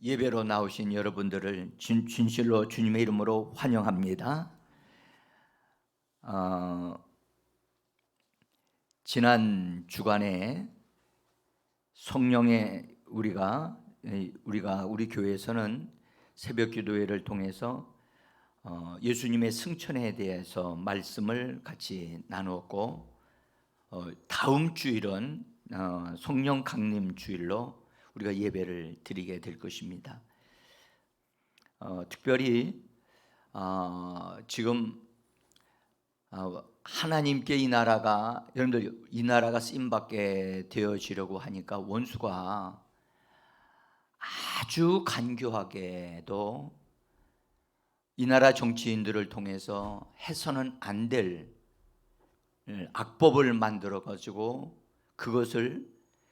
예배로 나오신 여러분들을 진실로 주님의 이름으로 환영합니다. 지난 주간에 성령의 우리 교회에서는 새벽 기도회를 통해서 예수님의 승천에 대해서 말씀을 같이 나누었고, 다음 주일은 성령 강림 주일로 우리가 예배를 드리게 될 것입니다. 특별히 지금 하나님께 이 나라가, 여러분들 이 나라가 쓰임받게 되어지려고 하니까 원수가 아주 간교하게도 이 나라 정치인들을 통해서 해서는 안 될 악법을 만들어 가지고 그것을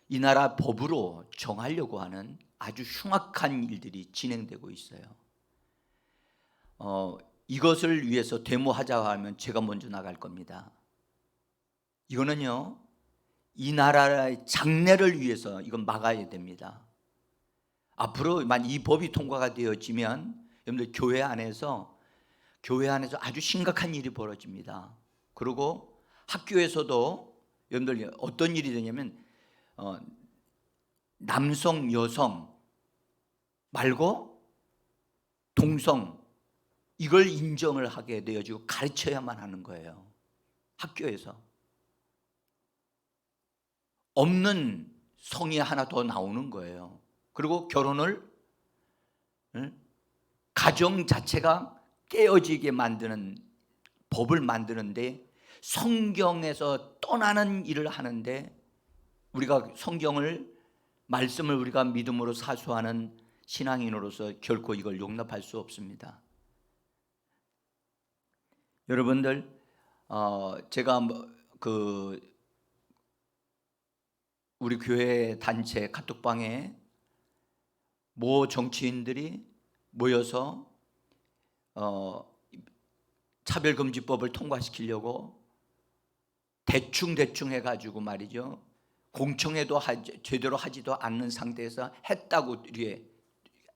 이 나라 법으로 정하려고 하는 아주 흉악한 일들이 진행되고 있어요. 이것을 위해서 데모하자 하면 제가 먼저 나갈 겁니다. 이거는요, 이 나라의 장래를 위해서 이건 막아야 됩니다. 앞으로 만 이 법이 통과가 되어지면 여러분들 교회 안에서 아주 심각한 일이 벌어집니다. 그리고 학교에서도 여러분들 어떤 일이 되냐면 남성, 여성 말고 동성, 이걸 인정을 하게 되어지고 가르쳐야만 하는 거예요. 학교에서 없는 성이 하나 더 나오는 거예요. 그리고 결혼을, 가정 자체가 깨어지게 만드는 법을 만드는데, 성경에서 떠나는 일을 하는데, 우리가 말씀을 우리가 믿음으로 사수하는 신앙인으로서 결코 이걸 용납할 수 없습니다. 여러분들, 제가 우리 교회 단체 카톡방에 모 정치인들이 모여서 차별금지법을 통과시키려고 대충 해가지고 말이죠, 공청회도 제대로 하지도 않는 상태에서 했다고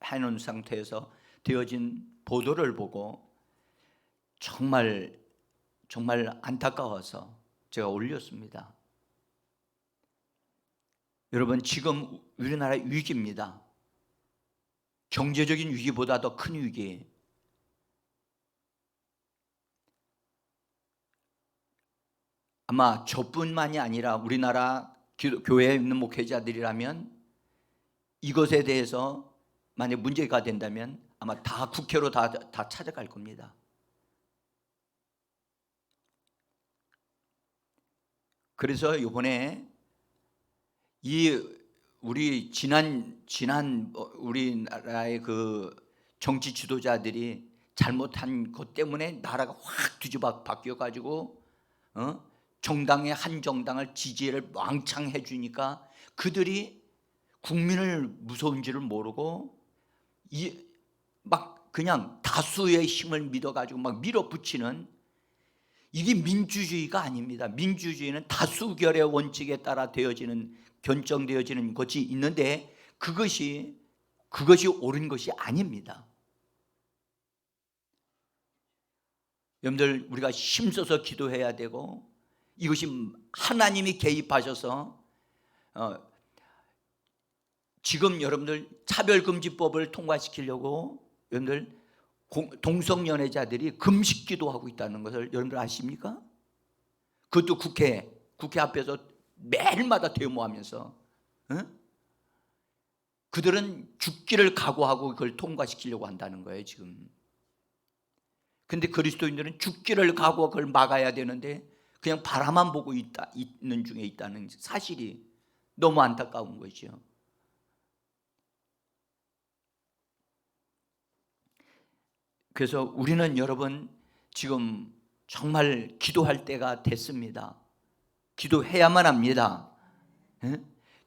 해놓은 상태에서 되어진 보도를 보고 정말 안타까워서 제가 올렸습니다. 여러분, 지금 우리나라 위기입니다. 경제적인 위기보다 더 큰 위기. 아마 저뿐만이 아니라 우리나라 교회에 있는 목회자들이라면 이것에 대해서 만약 문제가 된다면 아마 다 국회로 다 찾아갈 겁니다. 그래서 이번에 우리 지난 우리나라의 그 정치 지도자들이 잘못한 것 때문에 나라가 확 뒤집어 바뀌어 가지고 정당의 한 정당을 지지를 왕창 해주니까 그들이 국민을 무서운지를 모르고 막 그냥 다수의 힘을 믿어가지고 막 밀어붙이는, 이게 민주주의가 아닙니다. 민주주의는 다수결의 원칙에 따라 결정되어지는 것이 있는데 그것이 옳은 것이 아닙니다. 여러분들, 우리가 힘써서 기도해야 되고, 이것이 하나님이 개입하셔서 지금 여러분들 차별금지법을 통과시키려고 여러분들 동성연애자들이 금식 기도하고 있다는 것을 여러분들 아십니까? 그것도 국회 앞에서 매일마다 데모하면서, 그들은 죽기를 각오하고 그걸 통과시키려고 한다는 거예요 지금. 근데 그리스도인들은 죽기를 각오하고 그걸 막아야 되는데 그냥 바라만 보고 있는 중에 있다는 사실이 너무 안타까운 거죠. 그래서 우리는 여러분 지금 정말 기도할 때가 됐습니다. 기도해야만 합니다.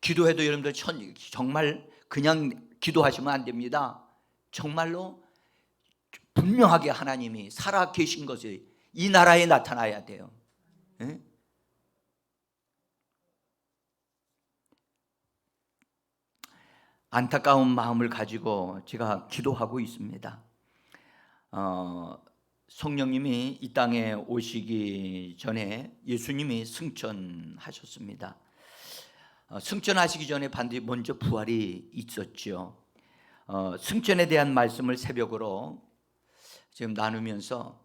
기도해도 여러분들 정말 그냥 기도하시면 안 됩니다. 정말로 분명하게 하나님이 살아 계신 것이 이 나라에 나타나야 돼요. 안타까운 마음을 가지고 제가 기도하고 있습니다. 성령님이 이 땅에 오시기 전에 예수님이 승천하셨습니다. 승천하시기 전에 반드시 먼저 부활이 있었죠. 승천에 대한 말씀을 새벽으로 지금 나누면서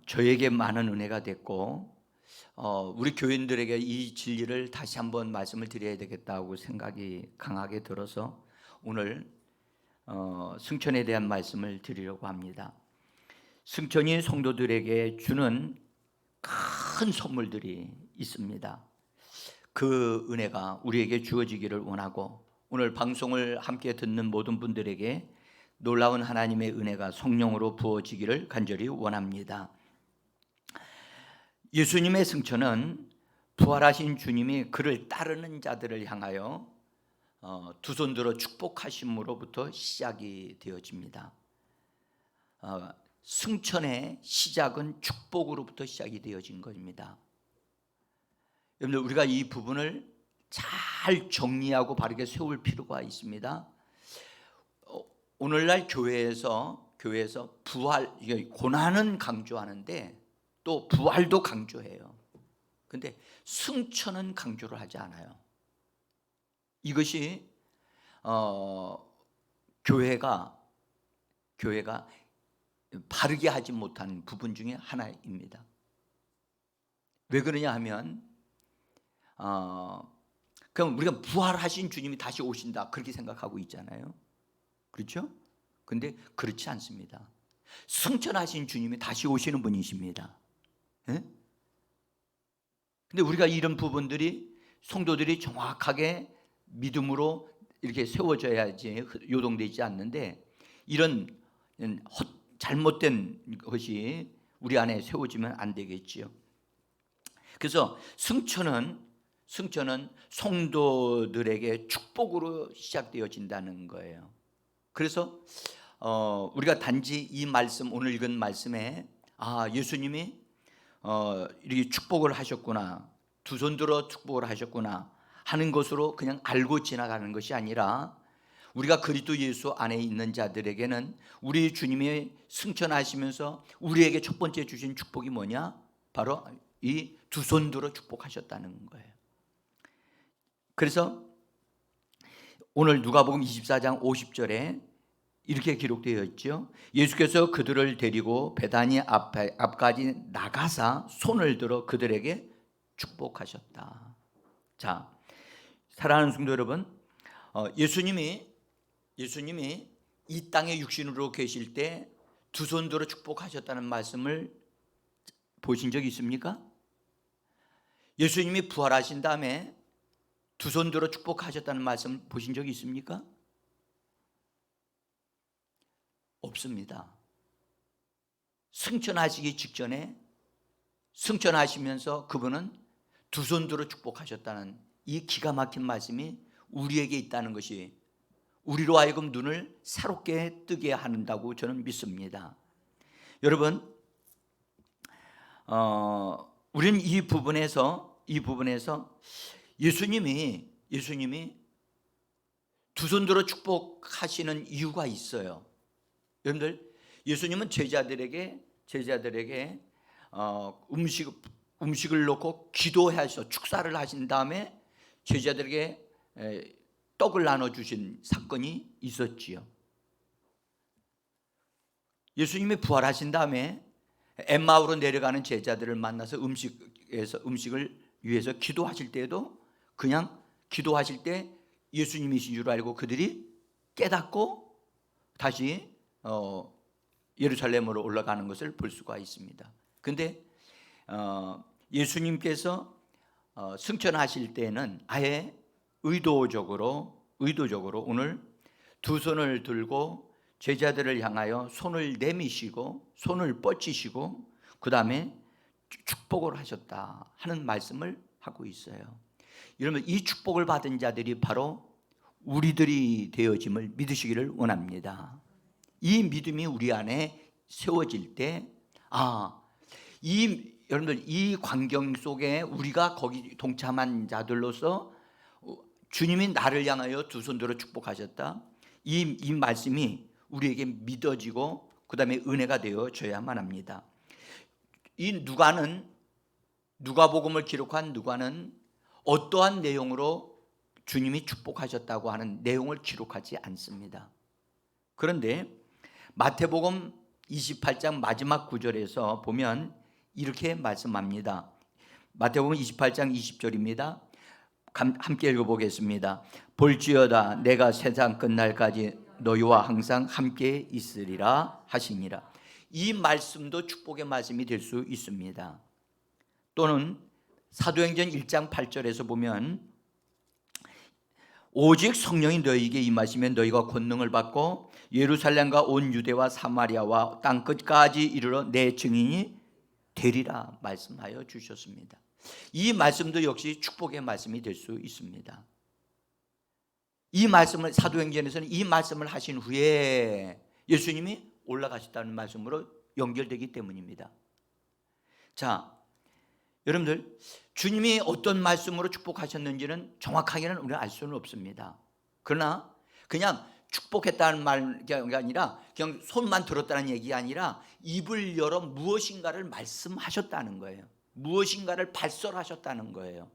저에게 많은 은혜가 됐고, 우리 교인들에게 이 진리를 다시 한번 말씀을 드려야 되겠다고 생각이 강하게 들어서 오늘 승천에 대한 말씀을 드리려고 합니다. 승천이 성도들에게 주는 큰 선물들이 있습니다. 그 은혜가 우리에게 주어지기를 원하고, 오늘 방송을 함께 듣는 모든 분들에게 놀라운 하나님의 은혜가 성령으로 부어지기를 간절히 원합니다. 예수님의 승천은 부활하신 주님이 그를 따르는 자들을 향하여 두 손 들어 축복하심으로부터 시작이 되어집니다. 승천의 시작은 축복으로부터 시작이 되어진 것입니다. 여러분들, 우리가 이 부분을 잘 정리하고 바르게 세울 필요가 있습니다. 오늘날 교회에서 부활, 고난은 강조하는데 또 부활도 강조해요. 근데 승천은 강조를 하지 않아요. 이것이 교회가 바르게 하지 못한 부분 중에 하나입니다. 왜 그러냐 하면 그럼 우리가 부활하신 주님이 다시 오신다 그렇게 생각하고 있잖아요. 그렇죠? 근데 그렇지 않습니다. 승천하신 주님이 다시 오시는 분이십니다. 예? 근데 우리가 이런 부분들이 성도들이 정확하게 믿음으로 이렇게 세워져야지 요동되지 않는데, 이런 잘못된 것이 우리 안에 세워지면 안 되겠지요. 그래서 승천은 성도들에게 축복으로 시작되어진다는 거예요. 그래서 우리가 단지 이 말씀, 오늘 읽은 말씀에 예수님이 이렇게 축복을 하셨구나, 두 손 들어 축복을 하셨구나 하는 것으로 그냥 알고 지나가는 것이 아니라, 우리가 그리스도 예수 안에 있는 자들에게는 우리 주님이 승천하시면서 우리에게 첫 번째 주신 축복이 뭐냐? 바로 이 두 손 들어 축복하셨다는 거예요. 그래서 오늘 누가복음 24장 50절에 이렇게 기록되어 있죠. 예수께서 그들을 데리고 베다니 앞까지 나가사 손을 들어 그들에게 축복하셨다. 자, 사랑하는 성도 여러분, 예수님이 이 땅에 육신으로 계실 때 두 손 들어 축복하셨다는 말씀을 보신 적 있습니까? 예수님이 부활하신 다음에 두 손 들어 축복하셨다는 말씀 보신 적이 있습니까? 없습니다. 승천하시기 직전에, 승천하시면서 그분은 두 손 들어 축복하셨다는 이 기가 막힌 말씀이 우리에게 있다는 것이 우리로 하여금 눈을 새롭게 뜨게 한다고 저는 믿습니다. 여러분, 우리는 이 부분에서 예수님이 두 손 들어 축복하시는 이유가 있어요. 여러분들, 예수님은 제자들에게 음식을 놓고 기도하셔 축사를 하신 다음에 제자들에게 떡을 나눠주신 사건이 있었지요. 예수님이 부활하신 다음에 엠마오로 내려가는 제자들을 만나서 음식을 위해서 기도하실 때에도 그냥 기도하실 때 예수님이신 줄 알고 그들이 깨닫고 다시 예루살렘으로 올라가는 것을 볼 수가 있습니다. 그런데 예수님께서 승천하실 때는 아예 의도적으로 오늘 두 손을 들고 제자들을 향하여 손을 내미시고 손을 뻗치시고 그 다음에 축복을 하셨다 하는 말씀을 하고 있어요. 여러분, 이 축복을 받은 자들이 바로 우리들이 되어짐을 믿으시기를 원합니다. 이 믿음이 우리 안에 세워질 때, 여러분들, 이 광경 속에 우리가 거기 동참한 자들로서 주님이 나를 향하여 두 손 들어 축복하셨다. 이 말씀이 우리에게 믿어지고 그 다음에 은혜가 되어져야만 합니다. 이 누가복음을 기록한 누가는 어떠한 내용으로 주님이 축복하셨다고 하는 내용을 기록하지 않습니다. 그런데 마태복음 28장 마지막 구절에서 보면 이렇게 말씀합니다. 마태복음 28장 20절입니다. 함께 읽어보겠습니다. 볼지어다 내가 세상 끝날까지 너희와 항상 함께 있으리라 하시니라. 이 말씀도 축복의 말씀이 될 수 있습니다. 또는 사도행전 1장 8절에서 보면 오직 성령이 너희에게 임하시면 너희가 권능을 받고 예루살렘과 온 유대와 사마리아와 땅 끝까지 이르러 내 증인이 되리라 말씀하여 주셨습니다. 이 말씀도 역시 축복의 말씀이 될 수 있습니다. 이 말씀을 사도행전에서는 이 말씀을 하신 후에 예수님이 올라가셨다는 말씀으로 연결되기 때문입니다. 자, 여러분들 주님이 어떤 말씀으로 축복하셨는지는 정확하게는 우리가 알 수는 없습니다. 그러나 그냥 축복했다는 말이 아니라 그냥 손만 들었다는 얘기가 아니라 입을 열어 무엇인가를 말씀하셨다는 거예요. 무엇인가를 발설하셨다는 거예요.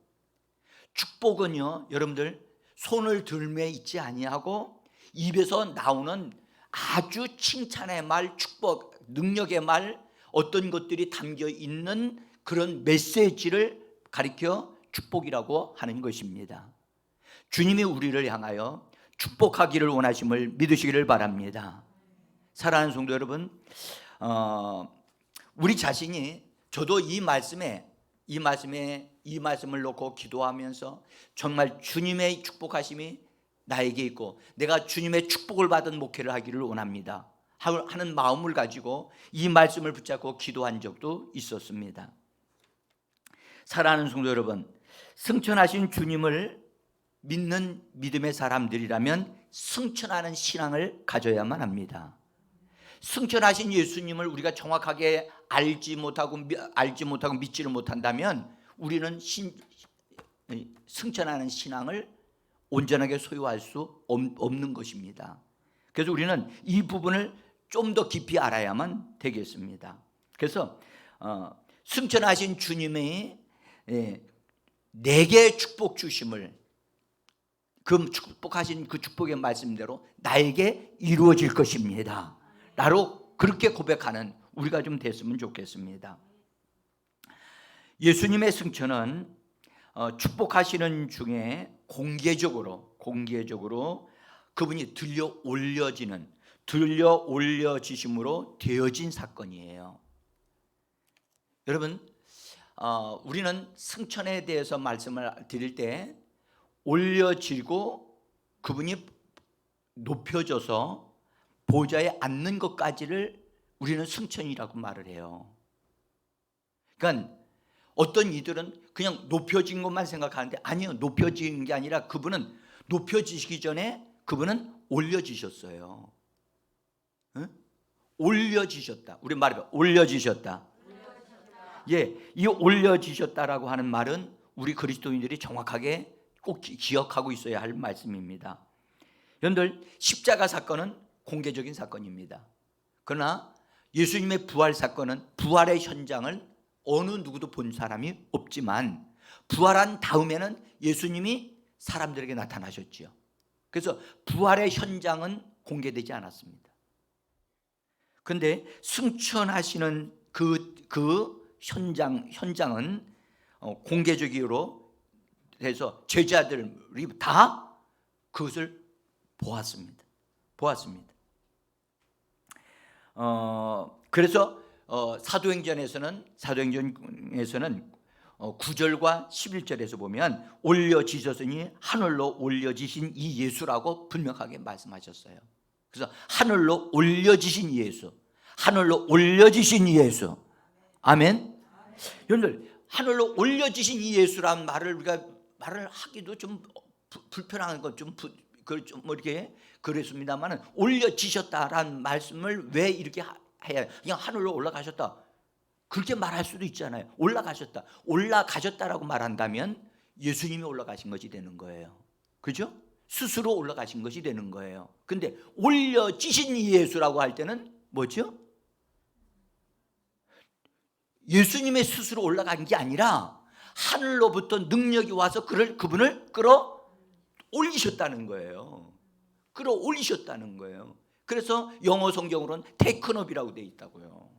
축복은요, 여러분들 손을 들매 있지 아니하고 입에서 나오는 아주 칭찬의 말, 축복, 능력의 말, 어떤 것들이 담겨 있는 그런 메시지를 가리켜 축복이라고 하는 것입니다. 주님이 우리를 향하여 축복하기를 원하심을 믿으시기를 바랍니다. 사랑하는 성도 여러분, 우리 자신이 저도 이 말씀을 놓고 기도하면서 정말 주님의 축복하심이 나에게 있고 내가 주님의 축복을 받은 목회를 하기를 원합니다 하는 마음을 가지고 이 말씀을 붙잡고 기도한 적도 있었습니다. 사랑하는 성도 여러분, 승천하신 주님을 믿는 믿음의 사람들이라면 승천하는 신앙을 가져야만 합니다. 승천하신 예수님을 우리가 정확하게 알지 못하고 믿지를 못한다면 우리는 승천하는 신앙을 온전하게 소유할 수 없는 것입니다. 그래서 우리는 이 부분을 좀 더 깊이 알아야만 되겠습니다. 그래서 승천하신 주님의 내게 축복 주심을 그 축복하신 그 축복의 말씀대로 나에게 이루어질 것입니다 라고 그렇게 고백하는 우리가 좀 됐으면 좋겠습니다. 예수님의 승천은 축복하시는 중에 공개적으로 그분이 들려 올려지심으로 되어진 사건이에요. 여러분, 우리는 승천에 대해서 말씀을 드릴 때 올려지고 그분이 높여져서 보좌에 앉는 것까지를 우리는 승천이라고 말을 해요. 그러니까 어떤 이들은 그냥 높여진 것만 생각하는데 아니요, 높여진 게 아니라 그분은 높여지시기 전에 그분은 올려지셨어요. 응? 올려지셨다. 우리 말해봐, 올려지셨다. 예, 이 올려지셨다라고 하는 말은 우리 그리스도인들이 정확하게 꼭 기억하고 있어야 할 말씀입니다. 여러분들, 십자가 사건은 공개적인 사건입니다. 그러나 예수님의 부활 사건은 부활의 현장을 어느 누구도 본 사람이 없지만 부활한 다음에는 예수님이 사람들에게 나타나셨지요. 그래서 부활의 현장은 공개되지 않았습니다. 그런데 승천하시는 그 현장은 공개적으로 해서 제자들이 다 그것을 보았습니다. 그래서 사도행전에서는 9절과 11절에서 보면 올려지셨으니 하늘로 올려지신 이 예수라고 분명하게 말씀하셨어요. 그래서 하늘로 올려지신 예수, 아멘. 여러분들, 하늘로 올려지신 이 예수라는 말을 우리가 말을 하기도 좀 불편한 것 좀 이렇게 그랬습니다만은 올려지셨다라는 말씀을 왜 이렇게 해야 그냥 하늘로 올라가셨다 그렇게 말할 수도 올라가셨다라고 말한다면 예수님이 올라가신 것이 되는 거예요. 그죠? 스스로 올라가신 것이 되는 거예요. 근데 올려지신 예수라고 할 때는 뭐죠? 예수님의 스스로 올라간 게 아니라 하늘로부터 능력이 와서 그분을 끌어 올리셨다는 거예요. 끌어 올리셨다는 거예요. 그래서 영어 성경으로는 테이큰업이라고 되어 있다고요.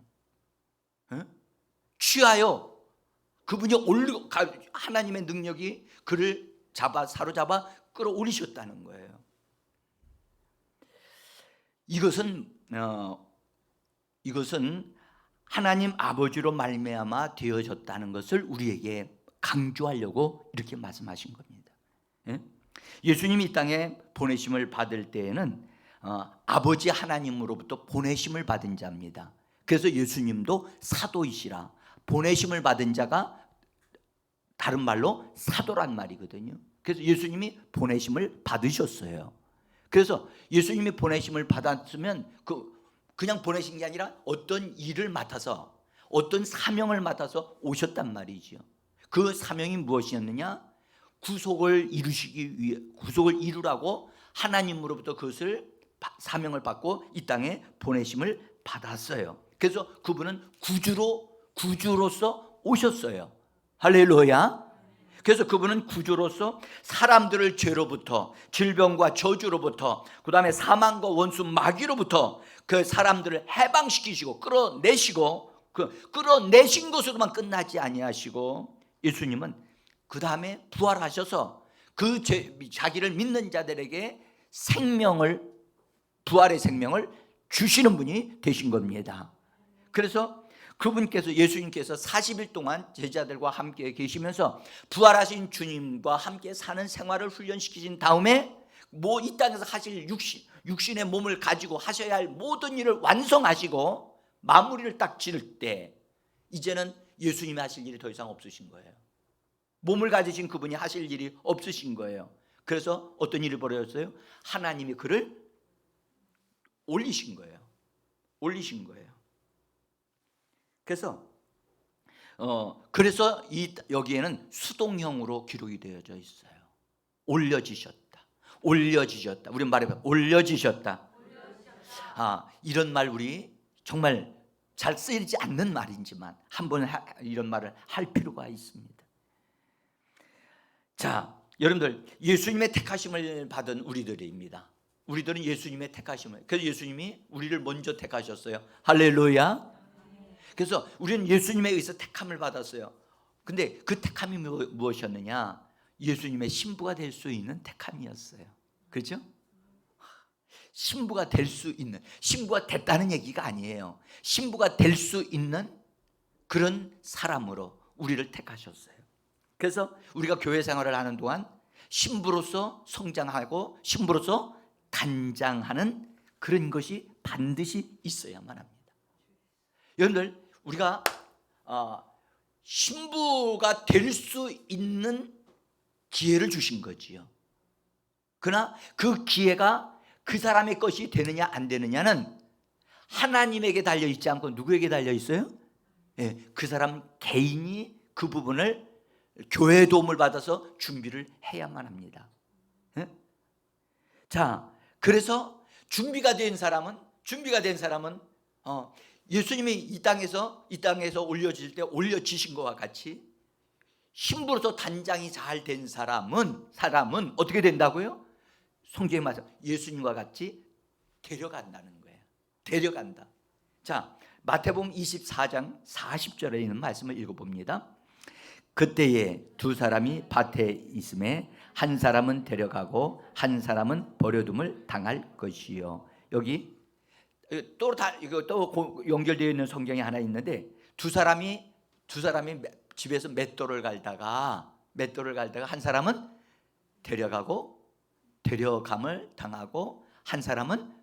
취하여 그분이 하나님의 능력이 그를 사로잡아 끌어올리셨다는 거예요. 이것은 하나님 아버지로 말미암아 되어졌다는 것을 우리에게 강조하려고 이렇게 말씀하신 겁니다. 예수님이 이 땅에 보내심을 받을 때에는 아버지 하나님으로부터 보내심을 받은 자입니다. 그래서 예수님도 사도이시라. 보내심을 받은 자가 다른 말로 사도란 말이거든요. 그래서 예수님이 보내심을 받으셨어요. 그래서 예수님이 보내심을 받았으면 그냥 보내신 게 아니라 어떤 일을 맡아서, 어떤 사명을 맡아서 오셨단 말이죠. 그 사명이 무엇이었느냐? 구속을 이루라고 하나님으로부터 그것을 사명을 받고 이 땅에 보내심을 받았어요. 그래서 그분은 구주로서 오셨어요. 할렐루야. 그래서 그분은 구주로서 사람들을 죄로부터, 질병과 저주로부터, 그 다음에 사망과 원수 마귀로부터 그 사람들을 해방시키시고 끌어내신 것으로만 끝나지 아니하시고, 예수님은 그 다음에 부활하셔서 자기를 믿는 자들에게 부활의 생명을 주시는 분이 되신 겁니다. 그래서 예수님께서 40일 동안 제자들과 함께 계시면서 부활하신 주님과 함께 사는 생활을 훈련시키신 다음에 이 땅에서 하실 육신의 몸을 가지고 하셔야 할 모든 일을 완성하시고 마무리를 딱 지을 때 이제는 예수님이 하실 일이 더 이상 없으신 거예요. 몸을 가지신 그분이 하실 일이 없으신 거예요. 그래서 어떤 일이 벌어졌어요? 하나님이 그를 올리신 거예요. 그래서 여기에는 수동형으로 기록이 되어져 있어요. 올려지셨다. 우리 말해봐. 올려지셨다. 이런 말 우리 정말 잘 쓰이지 않는 말이지만 한번 이런 말을 할 필요가 있습니다. 자, 여러분들, 예수님의 택하심을 받은 우리들입니다. 우리들은 예수님의 택하심을, 그래서 예수님이 우리를 먼저 택하셨어요. 할렐루야. 그래서 우리는 예수님에 의해서 택함을 받았어요. 근데 그 택함이 무엇이었느냐? 예수님의 신부가 될 수 있는 택함이었어요. 그렇죠? 신부가 될 수 있는, 신부가 됐다는 얘기가 아니에요. 신부가 될 수 있는 그런 사람으로 우리를 택하셨어요. 그래서 우리가 교회 생활을 하는 동안 신부로서 성장하고 신부로서 단장하는 그런 것이 반드시 있어야만 합니다. 여러분들, 우리가 신부가 될 수 있는 기회를 주신 거지요. 그러나 그 기회가 그 사람의 것이 되느냐 안 되느냐는 하나님에게 달려있지 않고 누구에게 달려있어요? 그 사람 개인이 그 부분을 교회의 도움을 받아서 준비를 해야만 합니다. 자, 그래서 준비가 된 사람은 예수님이 이 땅에서 올려질 때 올려지신 것과 같이 신부로서 단장이 잘 된 사람은 어떻게 된다고요? 성경에 말해서 예수님과 같이 데려간다는 거예요. 데려간다. 자, 마태복음 24장 40절에 있는 말씀을 읽어봅니다. 그때에 두 사람이 밭에 있음에 한 사람은 데려가고 한 사람은 버려둠을 당할 것이요. 여기 또 연결되어 있는 성경이 하나 있는데 두 사람이 집에서 맷돌을 갈다가 한 사람은 데려감을 당하고 한 사람은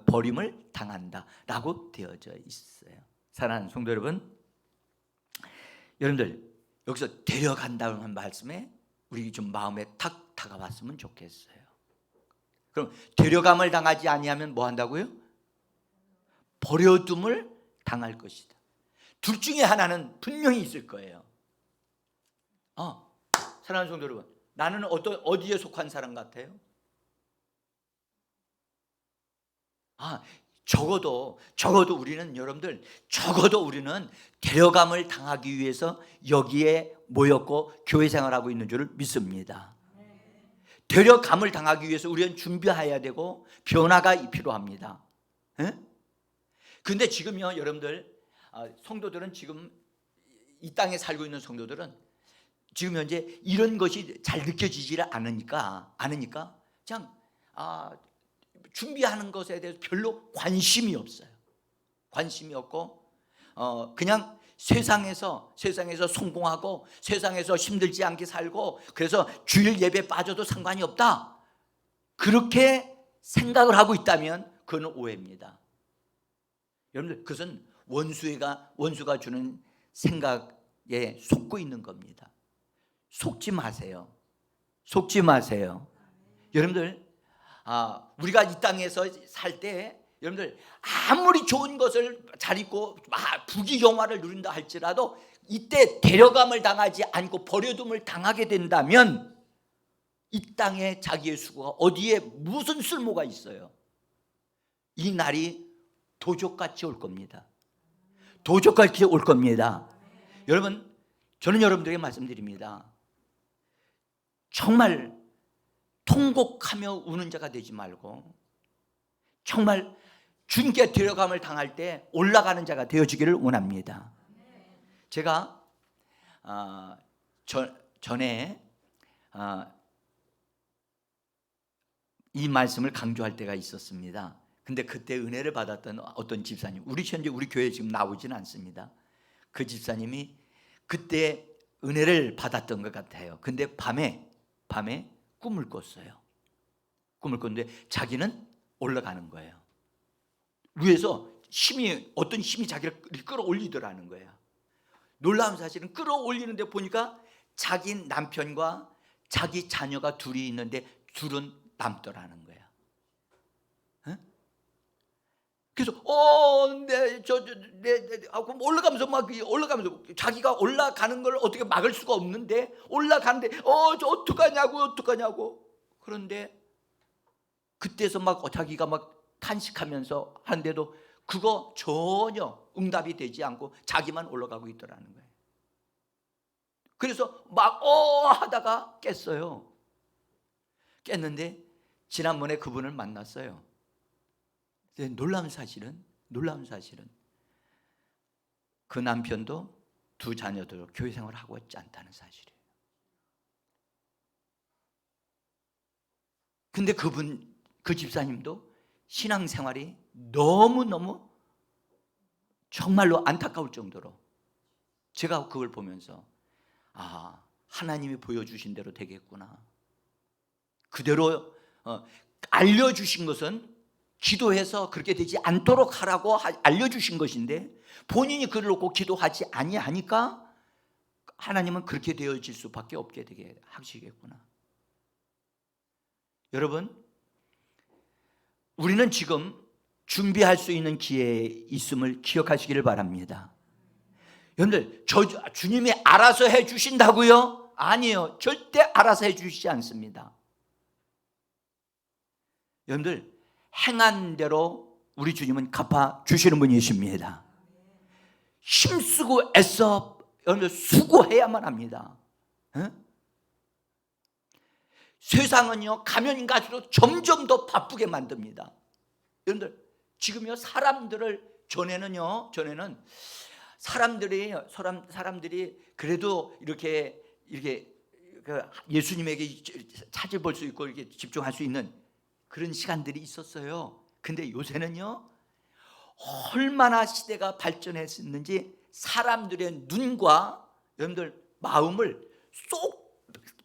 버림을 당한다라고 되어져 있어요. 사랑하는 성도 여러분들, 여기서 데려간다는 말씀에 우리 좀 마음에 탁 다가왔으면 좋겠어요. 그럼 데려감을 당하지 아니하면 뭐 한다고요? 버려둠을 당할 것이다. 둘 중에 하나는 분명히 있을 거예요. 사랑하는 성도 여러분, 나는 어디에 속한 사람 같아요? 적어도 우리는, 여러분들, 적어도 우리는 데려감을 당하기 위해서 여기에 모였고 교회 생활하고 있는 줄을 믿습니다. 데려감을 당하기 위해서 우리는 준비해야 되고 변화가 필요합니다. 근데 지금요, 여러분들, 성도들은 지금 이 땅에 살고 있는 성도들은 지금 현재 이런 것이 잘 느껴지지를 않으니까 그냥 준비하는 것에 대해서 별로 관심이 없어요. 관심이 없고 그냥 세상에서 성공하고 세상에서 힘들지 않게 살고 그래서 주일 예배 빠져도 상관이 없다, 그렇게 생각을 하고 있다면 그건 오해입니다. 여러분들, 그것은 원수가 주는 생각에 속고 있는 겁니다. 속지 마세요. 여러분들, 우리가 이 땅에서 살 때 여러분들 아무리 좋은 것을 잘 입고 부귀영화를 누린다 할지라도 이때 데려감을 당하지 않고 버려둠을 당하게 된다면 이 땅에 자기의 수고가 어디에 무슨 쓸모가 있어요? 이 날이 도적같이 올 겁니다. 여러분, 저는 여러분들에게 말씀드립니다. 정말 통곡하며 우는 자가 되지 말고 정말 주님께 데려감을 당할 때 올라가는 자가 되어지기를 원합니다. 제가 전에 이 말씀을 강조할 때가 있었습니다. 근데 그때 은혜를 받았던 어떤 집사님, 우리 교회에 지금 나오지는 않습니다. 그 집사님이 그때 은혜를 받았던 것 같아요. 근데 밤에 꿈을 꿨어요. 꿈을 꿨는데 자기는 올라가는 거예요. 위에서 어떤 힘이 자기를 끌어올리더라는 거예요. 놀라운 사실은 끌어올리는데 보니까 자기 남편과 자기 자녀가 둘이 있는데 둘은 남더라는 거예요. 그래서 올라가면서 자기가 올라가는 걸 어떻게 막을 수가 없는데 올라가는데 저 어떡하냐고. 그런데 그때서 자기가 탄식하면서 하는데도 그거 전혀 응답이 되지 않고 자기만 올라가고 있더라는 거예요. 그래서 하다가 깼어요. 깼는데 지난번에 그분을 만났어요. 놀라운 사실은 그 남편도 두 자녀도 교회 생활을 하고 있지 않다는 사실이에요. 근데 그 집사님도 신앙생활이 너무너무 정말로 안타까울 정도로 제가 그걸 보면서 하나님이 보여주신 대로 되겠구나. 그대로 알려주신 것은 기도해서 그렇게 되지 않도록 하라고 알려주신 것인데 본인이 그를 놓고 기도하지 아니하니까 하나님은 그렇게 되어질 수밖에 없게 되게 하시겠구나. 여러분, 우리는 지금 준비할 수 있는 기회에 있음을 기억하시기를 바랍니다. 여러분들, 주님이 알아서 해주신다고요? 아니에요. 절대 알아서 해주시지 않습니다. 여러분들, 행한 대로 우리 주님은 갚아주시는 분이십니다. 힘쓰고 애써 여러분들 수고해야만 합니다. 세상은요, 가면 갈수록 점점 더 바쁘게 만듭니다. 여러분들, 지금요, 전에는 사람들이 그래도 이렇게 예수님에게 찾아볼 수 있고 이렇게 집중할 수 있는 그런 시간들이 있었어요. 근데 요새는요, 얼마나 시대가 발전했는지 사람들의 눈과 여러분들 마음을 쏙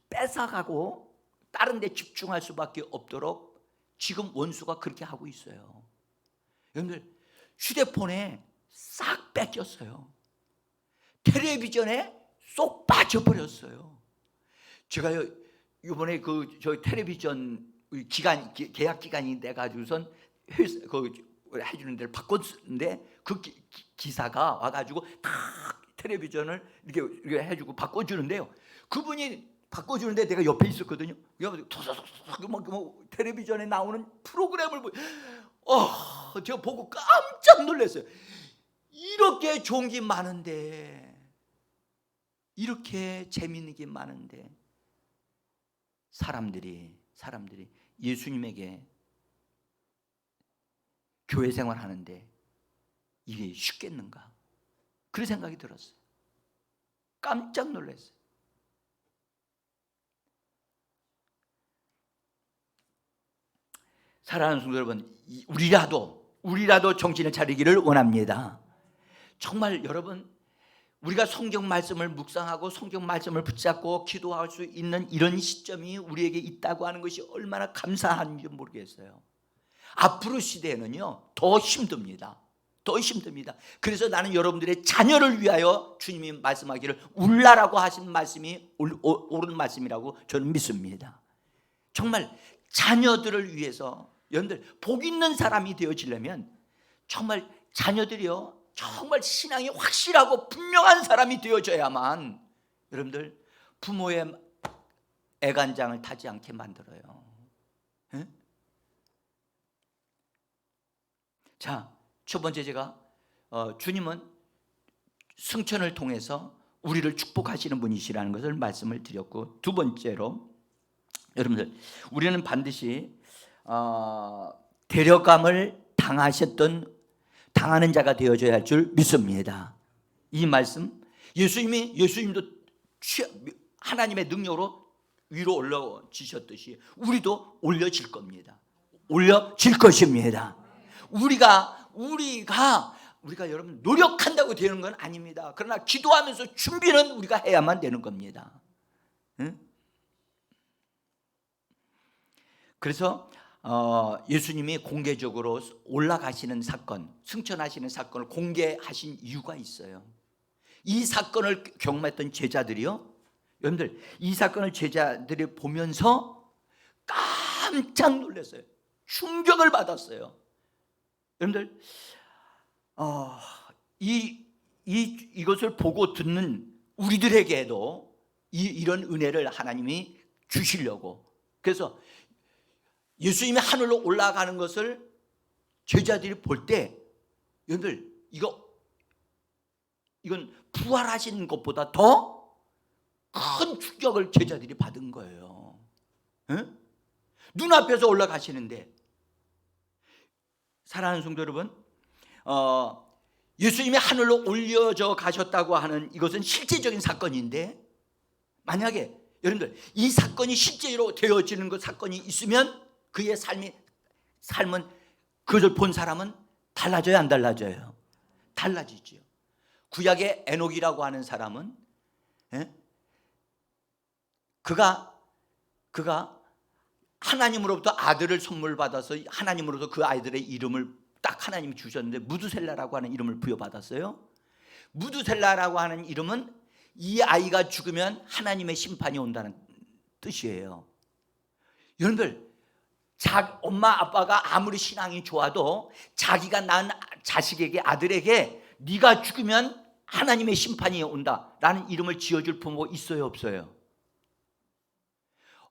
뺏어가고 다른 데 집중할 수밖에 없도록 지금 원수가 그렇게 하고 있어요. 여러분들, 휴대폰에 싹 뺏겼어요. 텔레비전에 쏙 빠져버렸어요. 제가요, 이번에 저희 텔레비전 계약 기간이 돼가지고선 해주는 데를 바꿨는데 그 기사가 와가지고 다 텔레비전을 이렇게 해주고 바꿔주는데요. 그분이 바꿔주는데 내가 옆에 있었거든요. 텔레비전에 나오는 프로그램을 제가 보고 깜짝 놀랐어요. 이렇게 좋은 게 많은데, 이렇게 재미있는 게 많은데 사람들이 예수님에게 교회 생활하는데 이게 쉽겠는가? 그런 생각이 들었어요. 깜짝 놀랐어요. 사랑하는 성도 여러분, 우리라도 정신을 차리기를 원합니다. 정말 여러분, 우리가 성경 말씀을 묵상하고 성경 말씀을 붙잡고 기도할 수 있는 이런 시점이 우리에게 있다고 하는 것이 얼마나 감사한지 모르겠어요. 앞으로 시대에는요 더 힘듭니다. 더 힘듭니다. 그래서 나는 여러분들의 자녀를 위하여 주님이 말씀하기를 울라라고 하신 말씀이 옳은 말씀이라고 저는 믿습니다. 정말 자녀들을 위해서 여러분들 복 있는 사람이 되어지려면 정말 자녀들이요 정말 신앙이 확실하고 분명한 사람이 되어져야만 여러분들 부모의 애간장을 타지 않게 만들어요. 에? 자, 첫 번째 제가 주님은 승천을 통해서 우리를 축복하시는 분이시라는 것을 말씀을 드렸고, 두 번째로 여러분들 우리는 반드시 데려감을 당하는 자가 되어져야 할 줄 믿습니다. 이 말씀 예수님도 하나님의 능력으로 위로 올려지셨듯이 우리도 올려질 겁니다. 올려질 것입니다. 우리가 여러분 노력한다고 되는 건 아닙니다. 그러나 기도하면서 준비는 우리가 해야만 되는 겁니다. 응? 그래서 예수님이 공개적으로 올라가시는 사건, 승천하시는 사건을 공개하신 이유가 있어요. 이 사건을 경험했던 제자들이요, 여러분들 이 사건을 제자들이 보면서 깜짝 놀랐어요. 충격을 받았어요. 여러분들 이것을 보고 듣는 우리들에게도 이런 은혜를 하나님이 주시려고, 그래서 예수님이 하늘로 올라가는 것을 제자들이 볼 때 여러분들 이건 부활하신 것보다 더 큰 충격을 제자들이 받은 거예요. 응? 눈앞에서 올라가시는데, 사랑하는 성도 여러분, 예수님이 하늘로 올려져 가셨다고 하는 이것은 실제적인 사건인데, 만약에 여러분들 이 사건이 실제로 되어지는 그 사건이 있으면 그의 삶은 그것을 본 사람은 달라져요, 안 달라져요? 달라지죠. 구약의 에녹이라고 하는 사람은 그가 하나님으로부터 아들을 선물 받아서 하나님으로부터 그 아이들의 이름을 딱 하나님이 주셨는데 무두셀라라고 하는 이름을 부여받았어요. 무두셀라라고 하는 이름은 이 아이가 죽으면 하나님의 심판이 온다는 뜻이에요. 여러분들 엄마 아빠가 아무리 신앙이 좋아도 자기가 낳은 자식에게, 아들에게 네가 죽으면 하나님의 심판이 온다라는 이름을 지어줄 부모 있어요, 없어요?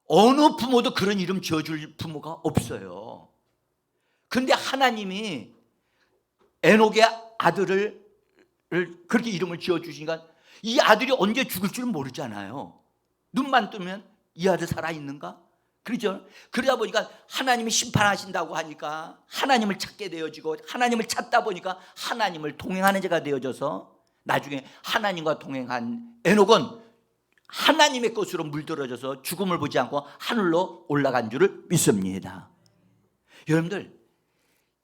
어느 부모도 그런 이름 지어줄 부모가 없어요. 그런데 하나님이 에녹의 아들을 그렇게 이름을 지어주시니까 이 아들이 언제 죽을 줄 모르잖아요. 눈만 뜨면 이 아들 살아있는가? 그렇죠? 그러다 보니까 하나님이 심판하신다고 하니까 하나님을 찾게 되어지고, 하나님을 찾다 보니까 하나님을 동행하는 자가 되어져서 나중에 하나님과 동행한 에녹은 하나님의 것으로 물들어져서 죽음을 보지 않고 하늘로 올라간 줄을 믿습니다. 여러분들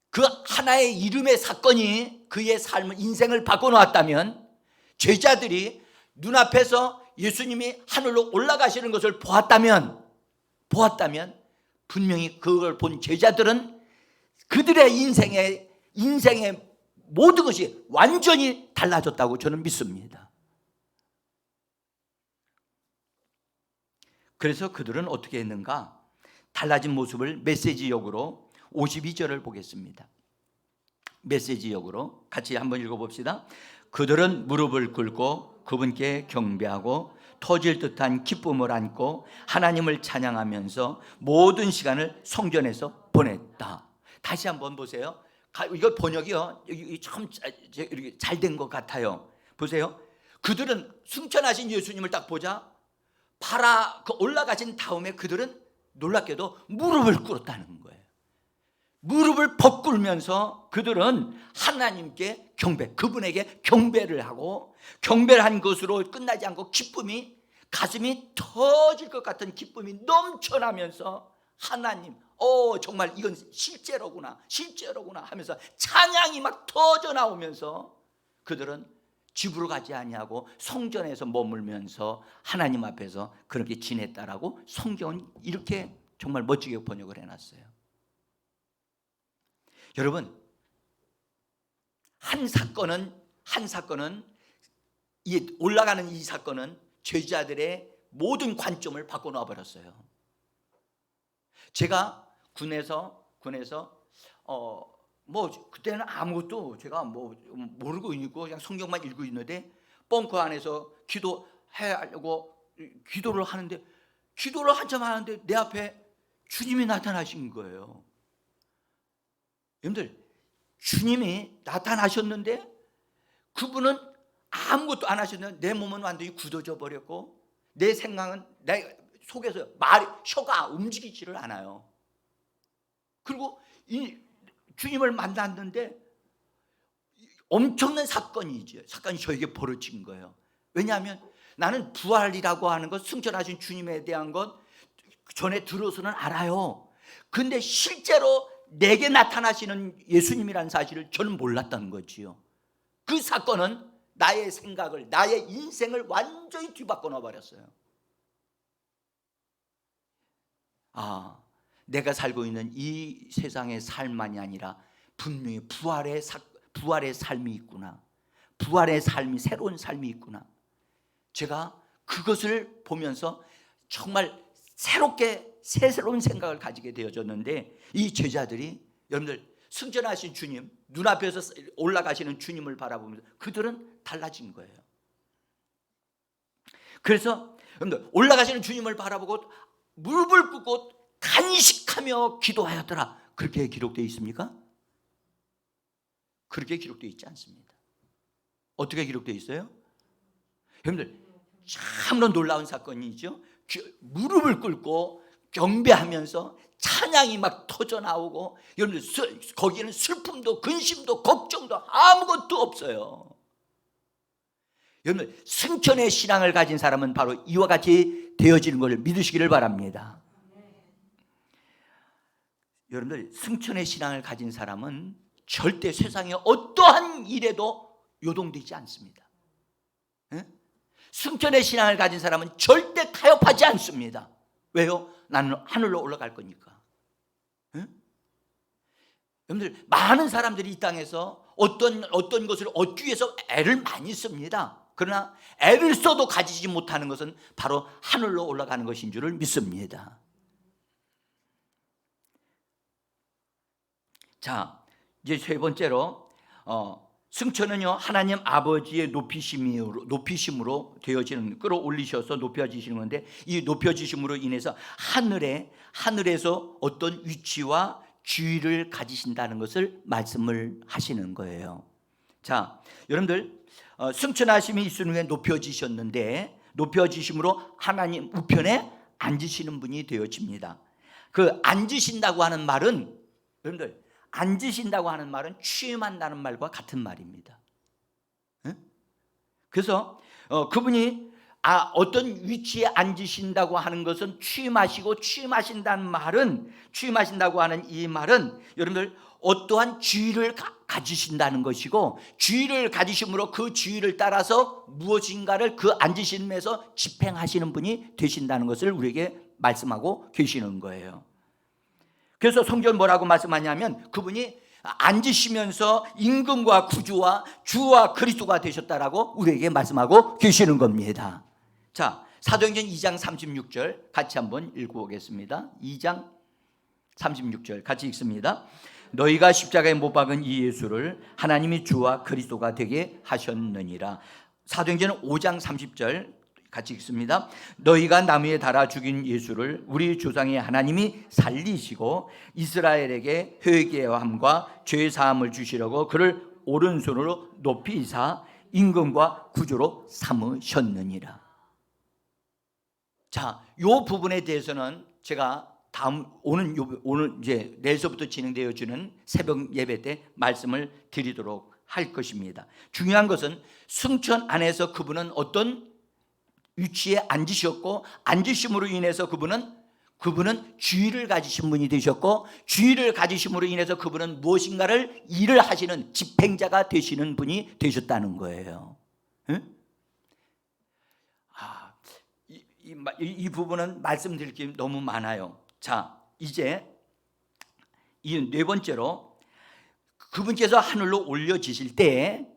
그 하나의 이름의 사건이 그의 삶을, 인생을 바꿔놓았다면, 제자들이 눈앞에서 예수님이 하늘로 올라가시는 것을 보았다면 분명히 그걸 본 제자들은 그들의 인생의 모든 것이 완전히 달라졌다고 저는 믿습니다. 그래서 그들은 어떻게 했는가? 달라진 모습을 메시지역으로 52절을 보겠습니다. 메시지역으로 같이 한번 읽어봅시다. 그들은 무릎을 꿇고 그분께 경배하고 터질 듯한 기쁨을 안고 하나님을 찬양하면서 모든 시간을 성전에서 보냈다. 다시 한번 보세요. 이거 번역이요, 참 잘 된 것 같아요. 보세요. 그들은 승천하신 예수님을 딱 보자 올라가신 다음에 그들은 놀랍게도 무릎을 꿇었다는 거예요. 무릎을 벗굴면서 그들은 하나님께 그분에게 경배를 하고, 경배를 한 것으로 끝나지 않고 가슴이 터질 것 같은 기쁨이 넘쳐나면서 하나님, 정말 이건 실제로구나 하면서 찬양이 막 터져 나오면서 그들은 집으로 가지 아니하고 성전에서 머물면서 하나님 앞에서 그렇게 지냈다라고 성경은 이렇게 정말 멋지게 번역을 해놨어요. 여러분, 한 사건은 올라가는 이 사건은 제자들의 모든 관점을 바꿔놓아 버렸어요. 제가 군에서 그때는 아무것도 제가 모르고 있고 그냥 성경만 읽고 있는데 벙커 안에서 기도하려고 기도를 하는데 기도를 한참 하는데 내 앞에 주님이 나타나신 거예요. 여러분들, 주님이 나타나셨는데 그분은 아무것도 안 하셨는데 내 몸은 완전히 굳어져 버렸고 내 생각은 내 속에서 혀가 움직이지를 않아요. 그리고 이 주님을 만났는데 엄청난 사건이 저에게 벌어진 거예요. 왜냐하면 나는 부활이라고 하는 것, 승천하신 주님에 대한 것 전에 들어서는 알아요. 근데 실제로 내게 나타나시는 예수님이라는 사실을 저는 몰랐던 거지요. 그 사건은 나의 생각을, 나의 인생을 완전히 뒤바꿔 놔버렸어요. 내가 살고 있는 이 세상의 삶만이 아니라 분명히 부활의 삶이 있구나. 부활의 삶이, 새로운 삶이 있구나. 제가 그것을 보면서 정말 새로운 생각을 가지게 되어졌는데, 이 제자들이, 여러분들, 승천하신 주님, 눈앞에서 올라가시는 주님을 바라보면서 그들은 달라진 거예요. 그래서 여러분들, 올라가시는 주님을 바라보고 무릎을 꿇고 간식하며 기도하였더라. 그렇게 기록되어 있습니까? 그렇게 기록되어 있지 않습니다. 어떻게 기록되어 있어요? 여러분들, 참으로 놀라운 사건이죠. 무릎을 꿇고 경배하면서 찬양이 막 터져 나오고, 여러분들, 거기에는 슬픔도 근심도 걱정도 아무것도 없어요. 여러분들, 승천의 신앙을 가진 사람은 바로 이와 같이 되어지는 것을 믿으시기를 바랍니다. 여러분들, 승천의 신앙을 가진 사람은 절대 세상의 어떠한 일에도 요동되지 않습니다. 승천의 신앙을 가진 사람은 절대 타협하지 않습니다. 왜요? 나는 하늘로 올라갈 거니까. 여러분들, 많은 사람들이 이 땅에서 어떤 것을 얻기 위해서 애를 많이 씁니다. 그러나 애를 써도 가지지 못하는 것은 바로 하늘로 올라가는 것인 줄을 믿습니다. 자, 이제 세 번째로 승천은요, 하나님 아버지의 높이심으로 되어지는, 끌어올리셔서 높여지시는 건데, 이 높여지심으로 인해서 하늘에서 어떤 위치와 지위를 가지신다는 것을 말씀을 하시는 거예요. 자, 여러분들, 승천하심이 있은 후에 높여지셨는데, 높여지심으로 하나님 우편에 앉으시는 분이 되어집니다. 그 앉으신다고 하는 말은, 여러분들, 앉으신다고 하는 말은 취임한다는 말과 같은 말입니다. 그래서 그분이 어떤 위치에 앉으신다고 하는 것은 취임하신다고 하는 이 말은 여러분들 어떠한 지위를 가지신다는 것이고, 지위를 가지심으로 그 지위를 따라서 무엇인가를 그 앉으심에서 집행하시는 분이 되신다는 것을 우리에게 말씀하고 계시는 거예요. 그래서 성경은 뭐라고 말씀하냐면, 그분이 앉으시면서 임금과 구주와 주와 그리스도가 되셨다라고 우리에게 말씀하고 계시는 겁니다. 자, 사도행전 2장 36절 같이 한번 읽어보겠습니다. 2장 36절 같이 읽습니다. 너희가 십자가에 못 박은 이 예수를 하나님이 주와 그리스도가 되게 하셨느니라. 사도행전 5장 30절 같이 읽습니다. 너희가 나무에 달아 죽인 예수를 우리 조상의 하나님이 살리시고 이스라엘에게 회개함과 죄 사함을 주시려고 그를 오른손으로 높이사 임금과 구주로 삼으셨느니라. 자, 요 부분에 대해서는 제가 오늘 이제 내일서부터 진행되어지는 새벽 예배 때 말씀을 드리도록 할 것입니다. 중요한 것은 승천 안에서 그분은 어떤 위치에 앉으셨고, 앉으심으로 인해서 그분은 주의를 가지신 분이 되셨고, 주의를 가지심으로 인해서 그분은 무엇인가를 일을 하시는 집행자가 되시는 분이 되셨다는 거예요. 응? 이 부분은 말씀드릴 게 너무 많아요. 자, 이제 이 네 번째로 그분께서 하늘로 올려지실 때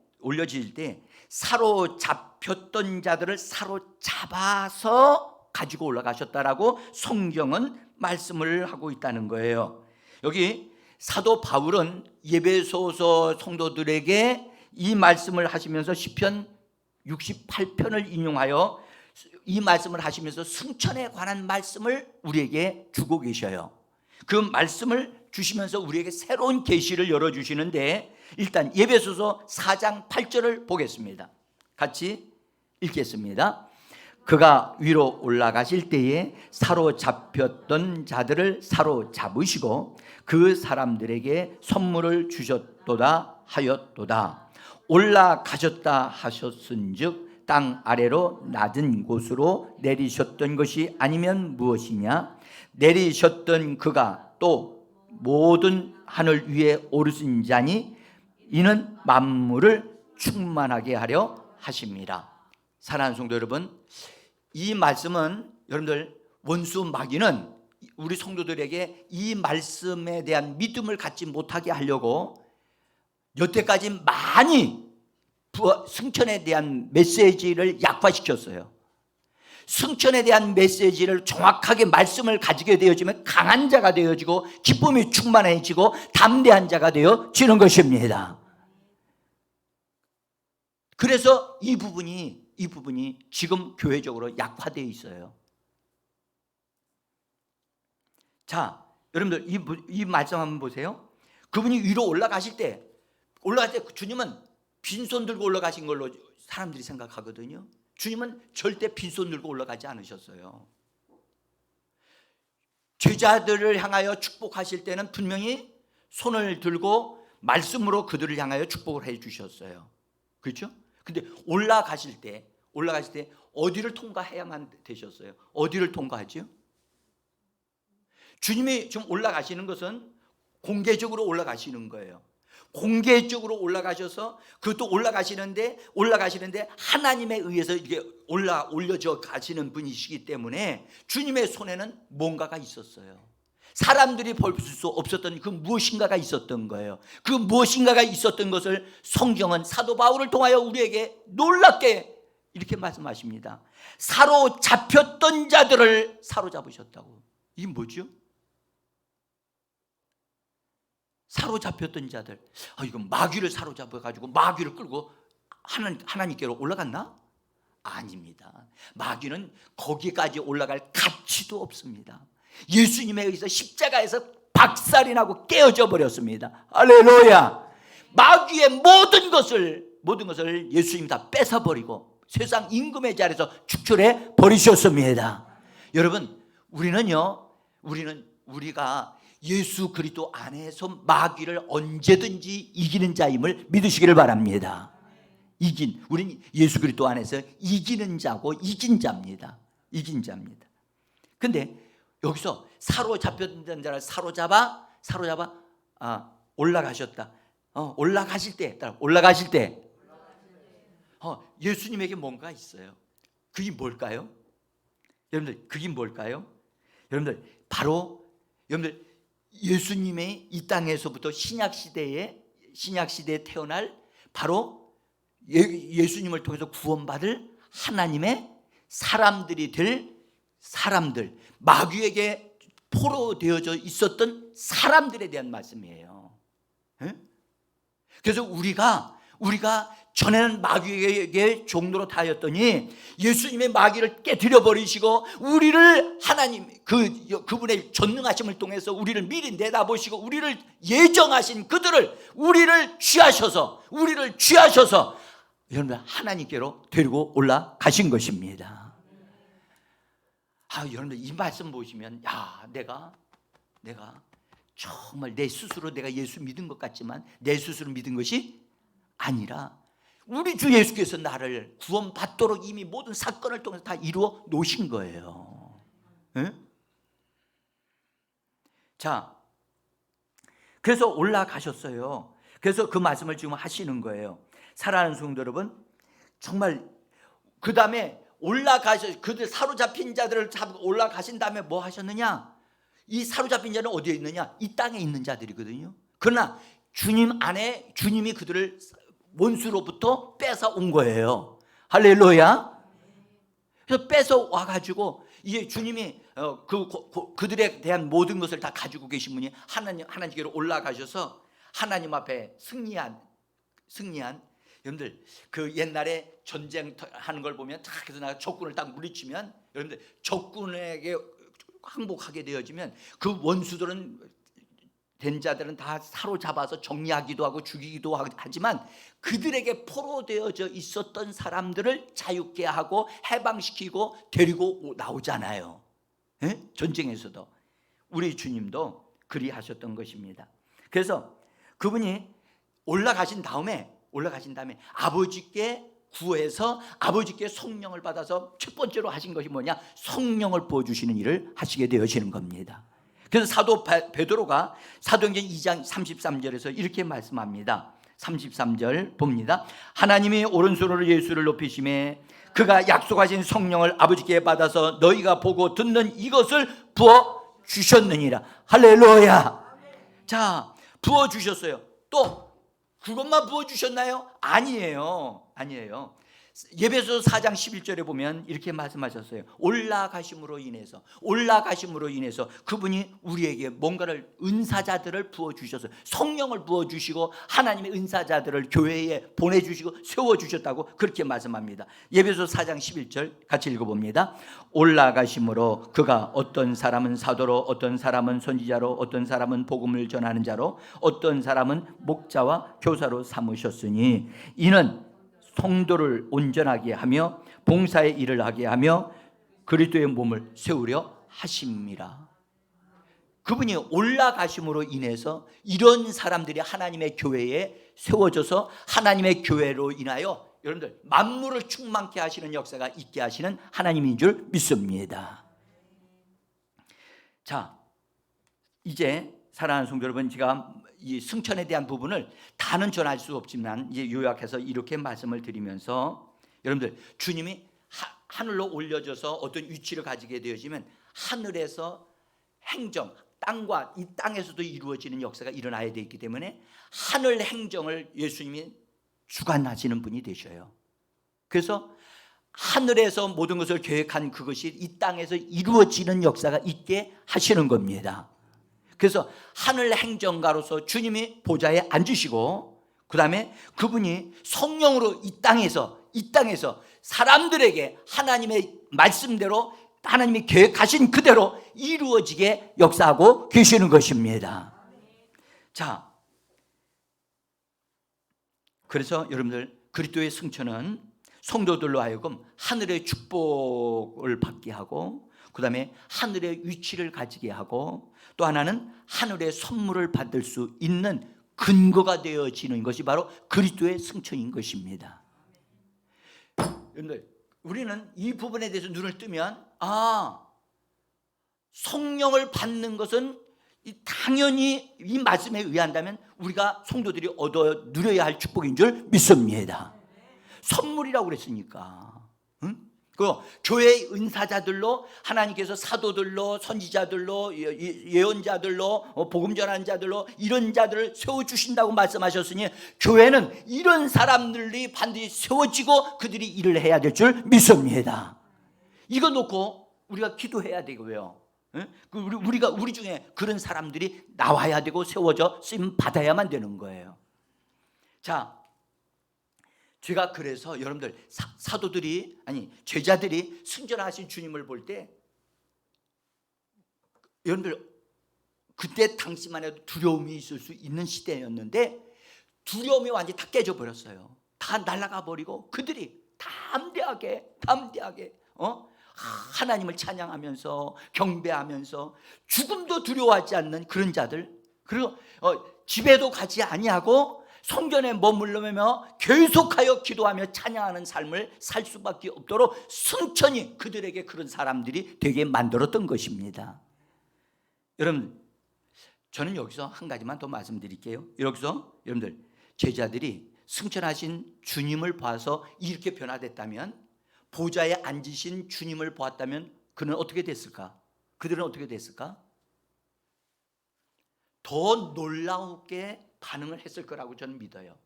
사로잡혔던 자들을 사로잡아서 가지고 올라가셨다라고 성경은 말씀을 하고 있다는 거예요. 여기 사도 바울은 에베소서 성도들에게 이 말씀을 하시면서 시편 68편을 인용하여 이 말씀을 하시면서 승천에 관한 말씀을 우리에게 주고 계셔요. 그 말씀을 주시면서 우리에게 새로운 계시를 열어주시는데, 일단 에베소서 4장 8절을 보겠습니다. 같이 읽겠습니다. 그가 위로 올라가실 때에 사로잡혔던 자들을 사로잡으시고 그 사람들에게 선물을 주셨도다 하였도다. 올라가셨다 하셨은즉 땅 아래로 낮은 곳으로 내리셨던 것이 아니면 무엇이냐? 내리셨던 그가 또 모든 하늘 위에 오르신 자니 이는 만물을 충만하게 하려 하십니다. 사랑하는 성도 여러분, 이 말씀은 여러분들 원수 마귀는 우리 성도들에게 이 말씀에 대한 믿음을 갖지 못하게 하려고 여태까지 많이 승천에 대한 메시지를 약화시켰어요. 승천에 대한 메시지를 정확하게 말씀을 가지게 되어지면 강한 자가 되어지고 기쁨이 충만해지고 담대한 자가 되어지는 것입니다. 그래서 이 부분이 지금 교회적으로 약화되어 있어요. 자, 여러분들 이 말씀 한번 보세요. 그분이 위로 올라가실 때 주님은 빈손 들고 올라가신 걸로 사람들이 생각하거든요. 주님은 절대 빈손 들고 올라가지 않으셨어요. 제자들을 향하여 축복하실 때는 분명히 손을 들고 말씀으로 그들을 향하여 축복을 해 주셨어요. 그렇죠? 근데 올라가실 때 어디를 통과해야만 되셨어요? 어디를 통과하죠? 주님이 지금 올라가시는 것은 공개적으로 올라가시는 거예요. 공개적으로 올라가셔서 그것도 올라가시는데 하나님에 의해서 이게 올려져 가시는 분이시기 때문에 주님의 손에는 뭔가가 있었어요. 사람들이 볼 수 없었던 그 무엇인가가 있었던 거예요. 그 무엇인가가 있었던 것을 성경은 사도 바울을 통하여 우리에게 놀랍게 이렇게 말씀하십니다. 사로잡혔던 자들을 사로잡으셨다고. 이게 뭐죠? 사로잡혔던 자들. 이건 마귀를 사로잡아가지고 마귀를 끌고 하나님께로 올라갔나? 아닙니다. 마귀는 거기까지 올라갈 가치도 없습니다. 예수님에 의해서 십자가에서 박살이 나고 깨어져 버렸습니다. 할렐루야. 마귀의 모든 것을 예수님이 다 뺏어버리고 세상 임금의 자리에서 축출해 버리셨습니다. 여러분, 우리가 예수 그리스도 안에서 마귀를 언제든지 이기는 자임을 믿으시기를 바랍니다. 우리는 예수 그리스도 안에서 이기는 자고 이긴 자입니다. 이긴 자입니다. 근데 여기서 사로잡혔던 자를 사로잡아 올라가셨다. 올라가실 때 예수님에게 뭔가 있어요. 그게 뭘까요? 여러분들, 그게 뭘까요? 여러분들, 바로 예수님의 이 땅에서부터 신약 시대에 태어날 바로 예수님을 통해서 구원받을 하나님의 사람들이 될 사람들, 마귀에게 포로되어져 있었던 사람들에 대한 말씀이에요. 예? 그래서 우리가 전에는 마귀에게 종로로 다였더니 예수님의 마귀를 깨뜨려 버리시고 우리를 하나님 그분의 전능하심을 통해서 우리를 미리 내다보시고 우리를 예정하신 그들을 우리를 취하셔서 여러분 하나님께로 데리고 올라가신 것입니다. 여러분들 이 말씀 보시면 내가 정말 내 스스로 내가 예수 믿은 것 같지만 내 스스로 믿은 것이 아니라 우리 주 예수께서 나를 구원받도록 이미 모든 사건을 통해서 다 이루어 놓으신 거예요. 네? 자, 그래서 올라가셨어요. 그래서 그 말씀을 지금 하시는 거예요. 사랑하는 성도 여러분, 정말 그 다음에 그들 사로잡힌 자들을 잡고 올라가신 다음에 뭐 하셨느냐? 이 사로잡힌 자는 어디에 있느냐? 이 땅에 있는 자들이거든요. 그러나 주님 안에 주님이 그들을 원수로부터 뺏어 온 거예요. 할렐루야. 그래서 뺏어 와가지고 이제 주님이 그들에 대한 모든 것을 다 가지고 계신 분이 하나님께로 올라가셔서 하나님 앞에 승리한 여러분들 그 옛날에 전쟁하는 걸 보면 딱 해서 나가 적군을 딱 물리치면 여러분들 적군에게 항복하게 되어지면 그 원수들은 된 자들은 다 사로잡아서 정리하기도 하고 죽이기도 하지만 그들에게 포로되어져 있었던 사람들을 자유케 하고 해방시키고 데리고 나오잖아요. 예? 전쟁에서도 우리 주님도 그리하셨던 것입니다. 그래서 그분이 올라가신 다음에 아버지께 구해서 아버지께 성령을 받아서 첫 번째로 하신 것이 뭐냐? 성령을 부어주시는 일을 하시게 되어지는 겁니다. 그래서 사도 베드로가 사도행전 2장 33절에서 이렇게 말씀합니다. 33절 봅니다. 하나님이 오른손으로 예수를 높이심에 그가 약속하신 성령을 아버지께 받아서 너희가 보고 듣는 이것을 부어주셨느니라. 할렐루야. 자, 부어주셨어요. 또 그것만 부어주셨나요? 아니에요. 예배소 4장 11절에 보면 이렇게 말씀하셨어요. 올라가심으로 인해서 그분이 우리에게 뭔가를 은사자들을 부어주셔서 성령을 부어주시고 하나님의 은사자들을 교회에 보내주시고 세워주셨다고 그렇게 말씀합니다. 예배소 4장 11절 같이 읽어봅니다. 올라가심으로 그가 어떤 사람은 사도로 어떤 사람은 선지자로 어떤 사람은 복음을 전하는 자로 어떤 사람은 목자와 교사로 삼으셨으니 이는 성도를 온전하게 하며 봉사의 일을 하게 하며 그리스도의 몸을 세우려 하심이라. 그분이 올라가심으로 인해서 이런 사람들이 하나님의 교회에 세워져서 하나님의 교회로 인하여 여러분들 만물을 충만케 하시는 역사가 있게 하시는 하나님인 줄 믿습니다. 자, 이제 사랑하는 성도 여러분, 제가 이 승천에 대한 부분을 다는 전할 수 없지만 이제 요약해서 이렇게 말씀을 드리면서 여러분들 주님이 하늘로 올려져서 어떤 위치를 가지게 되어지면 하늘에서 행정, 땅과 이 땅에서도 이루어지는 역사가 일어나야 되기 때문에 하늘 행정을 예수님이 주관하시는 분이 되셔요. 그래서 하늘에서 모든 것을 계획한 그것이 이 땅에서 이루어지는 역사가 있게 하시는 겁니다. 그래서 하늘 행정가로서 주님이 보좌에 앉으시고 그 다음에 그분이 성령으로 이 땅에서 사람들에게 하나님의 말씀대로 하나님이 계획하신 그대로 이루어지게 역사하고 계시는 것입니다. 자, 그래서 여러분들 그리스도의 승천은 성도들로 하여금 하늘의 축복을 받게 하고 그 다음에 하늘의 위치를 가지게 하고 또 하나는 하늘의 선물을 받을 수 있는 근거가 되어지는 것이 바로 그리스도의 승천인 것입니다. 여러분들 우리는 이 부분에 대해서 눈을 뜨면 성령을 받는 것은 당연히 이 말씀에 의한다면 우리가 성도들이 얻어 누려야 할 축복인 줄 믿습니다. 선물이라고 그랬으니까. 그 교회의 은사자들로 하나님께서 사도들로 선지자들로 예언자들로 복음 전하는 자들로 이런 자들을 세워주신다고 말씀하셨으니 교회는 이런 사람들이 반드시 세워지고 그들이 일을 해야 될 줄 믿습니다. 이거 놓고 우리가 기도해야 되고요. 예? 우리 중에 그런 사람들이 나와야 되고 세워져 쓰임 받아야만 되는 거예요. 자, 제가 그래서 여러분들 사도들이 아니 제자들이 승천하신 주님을 볼 때 여러분들 그때 당시만 해도 두려움이 있을 수 있는 시대였는데 두려움이 완전히 다 깨져버렸어요. 다 날아가 버리고 그들이 담대하게 하나님을 찬양하면서 경배하면서 죽음도 두려워하지 않는 그런 자들, 그리고 집에도 가지 아니하고 성전에 머물러며 계속하여 기도하며 찬양하는 삶을 살 수밖에 없도록 승천이 그들에게 그런 사람들이 되게 만들었던 것입니다. 여러분, 저는 여기서 한 가지만 더 말씀드릴게요. 여기서 여러분들 제자들이 승천하신 주님을 봐서 이렇게 변화됐다면, 보좌에 앉으신 주님을 보았다면 그는 어떻게 됐을까? 그들은 어떻게 됐을까? 더 놀라우게 반응을 했을 거라고 저는 믿어요.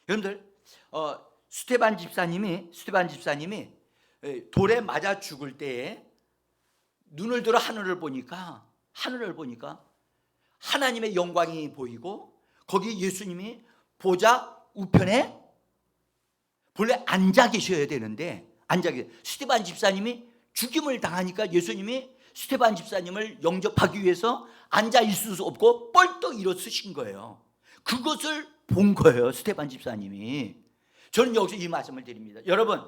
여러분들 스데반 집사님이 돌에 맞아 죽을 때에 눈을 들어 하늘을 보니까 하나님의 영광이 보이고 거기 예수님이 보좌 우편에 본래 앉아 계셔야 되는데 스데반 집사님이 죽임을 당하니까 예수님이 스데반 집사님을 영접하기 위해서 앉아 있을 수 없고 뻘떡 일어서신 거예요. 그것을 본 거예요, 스데반 집사님이. 저는 여기서 이 말씀을 드립니다. 여러분,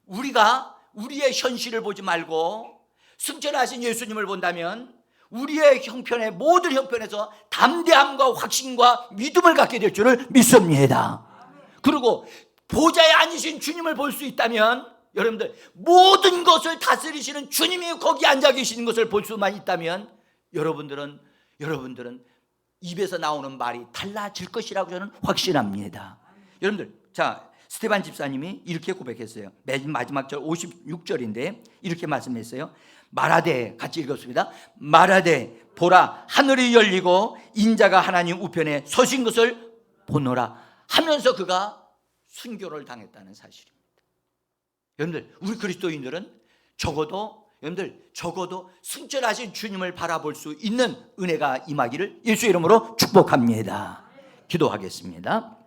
우리가 우리의 현실을 보지 말고 승천하신 예수님을 본다면 우리의 형편에, 모든 형편에서 담대함과 확신과 믿음을 갖게 될 줄을 믿습니다. 그리고 보좌에 앉으신 주님을 볼 수 있다면, 여러분들 모든 것을 다스리시는 주님이 거기 앉아 계시는 것을 볼 수만 있다면 여러분들은 입에서 나오는 말이 달라질 것이라고 저는 확신합니다. 여러분들, 자, 스데반 집사님이 이렇게 고백했어요. 맨 마지막 절 56절인데 이렇게 말씀했어요. 말하되, 같이 읽었습니다. 말하되 보라, 하늘이 열리고 인자가 하나님 우편에 서신 것을 보노라 하면서 그가 순교를 당했다는 사실입니다. 여러분들, 우리 그리스도인들은 적어도 승천하신 주님을 바라볼 수 있는 은혜가 임하기를 예수의 이름으로 축복합니다. 기도하겠습니다.